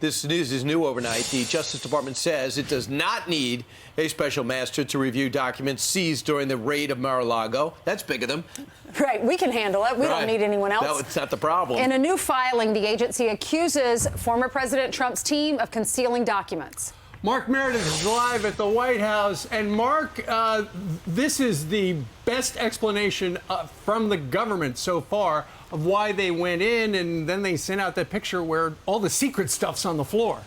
This news is new overnight. The Justice Department says it does not need a special master to review documents seized during the raid of Mar-a-Lago. That's big of them. Right. We can handle it. We don't need anyone else. That's not the problem. In a new filing, the agency accuses former President Trump's team of concealing documents. Mark Meredith is live at the White House. And Mark, this is the best explanation from the government so far of why they went in, and then they sent out that picture where all the secret stuff's on the floor.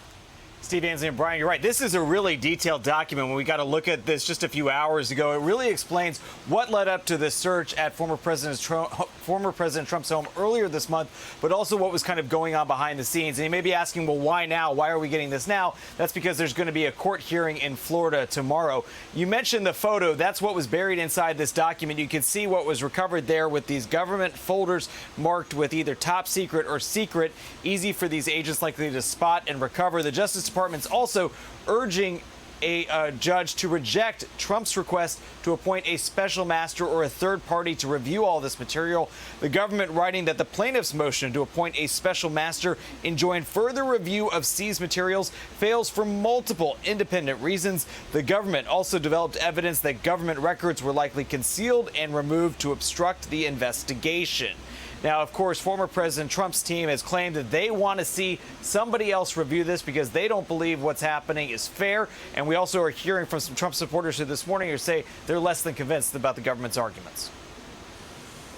Steve, Anthony, and Brian, you're right. This is a really detailed document. When we got to look at this just a few hours ago, it really explains what led up to the search at former President Trump's home earlier this month, but also what was kind of going on behind the scenes. And you may be asking, well, why now? Why are we getting this now? That's because there's going to be a court hearing in Florida tomorrow. You mentioned the photo. That's what was buried inside this document. You can see what was recovered there with these government folders marked with either top secret or secret, easy for these agents likely to spot and recover. The Justice Department's also urging a judge to reject Trump's request to appoint a special master or a third party to review all this material. The government writing that the plaintiff's motion to appoint a special master enjoin further review of seized materials fails for multiple independent reasons. The government also developed evidence that government records were likely concealed and removed to obstruct the investigation. Now, of course, former President Trump's team has claimed that they want to see somebody else review this because they don't believe what's happening is fair. And we also are hearing from some Trump supporters who this morning who say they're less than convinced about the government's arguments.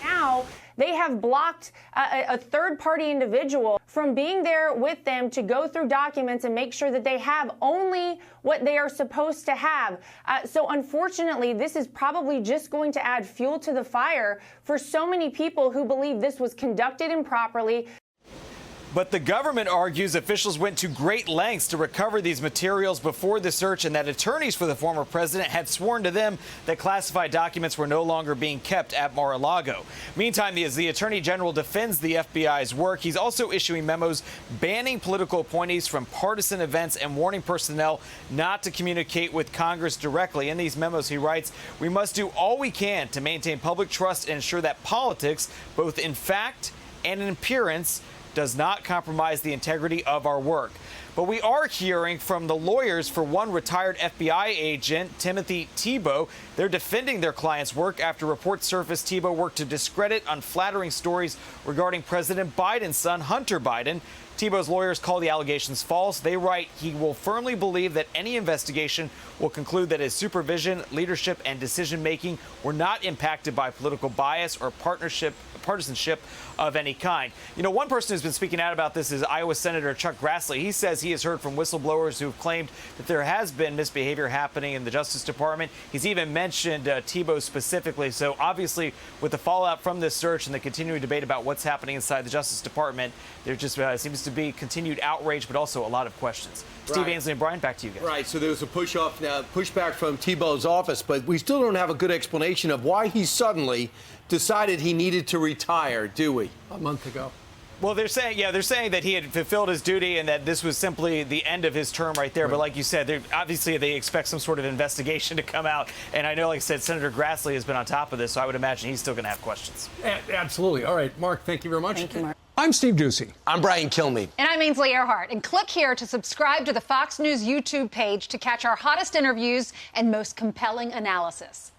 Now, they have blocked a third-party individual from being there with them to go through documents and make sure that they have only what they are supposed to have. So unfortunately, this is probably just going to add fuel to the fire for so many people who believe this was conducted improperly. But the government argues officials went to great lengths to recover these materials before the search and that attorneys for the former president had sworn to them that classified documents were no longer being kept at Mar-a-Lago. Meantime, as the attorney general defends the FBI's work, he's also issuing memos banning political appointees from partisan events and warning personnel not to communicate with Congress directly. In these memos, he writes, "We must do all we can to maintain public trust and ensure that politics, both in fact and in appearance, does not compromise the integrity of our work." But we are hearing from the lawyers for one retired FBI agent, Timothy Thibault. They're defending their client's work after reports surfaced Thibault worked to discredit unflattering stories regarding President Biden's son, Hunter Biden. Thibault's lawyers call the allegations false. They write he will firmly believe that any investigation will conclude that his supervision, leadership, and decision-making were not impacted by political bias or partisanship of any kind. You know, one person who's been speaking out about this is Iowa Senator Chuck Grassley. He says he has heard from whistleblowers who've claimed that there has been misbehavior happening in the Justice Department. He's even mentioned Thibault specifically. So obviously, with the fallout from this search and the continuing debate about what's happening inside the Justice Department, there just seems to be continued outrage, but also a lot of questions. Steve, Ainsley, and Brian, back to you guys. Right, so there was a pushback from Thibault's office, but we still don't have a good explanation of why he suddenly decided he needed to retire, do we? A month ago. Well, they're saying that he had fulfilled his duty and that this was simply the end of his term right there. Right. But like you said, obviously they expect some sort of investigation to come out. And I know, like I said, Senator Grassley has been on top of this, so I would imagine he's still going to have questions. Absolutely. All right, Mark, thank you very much. Thank you, Mark. I'm Steve Doocy. I'm Brian Kilmeade. And I'm Ainsley Earhart. And click here to subscribe to the Fox News YouTube page to catch our hottest interviews and most compelling analysis.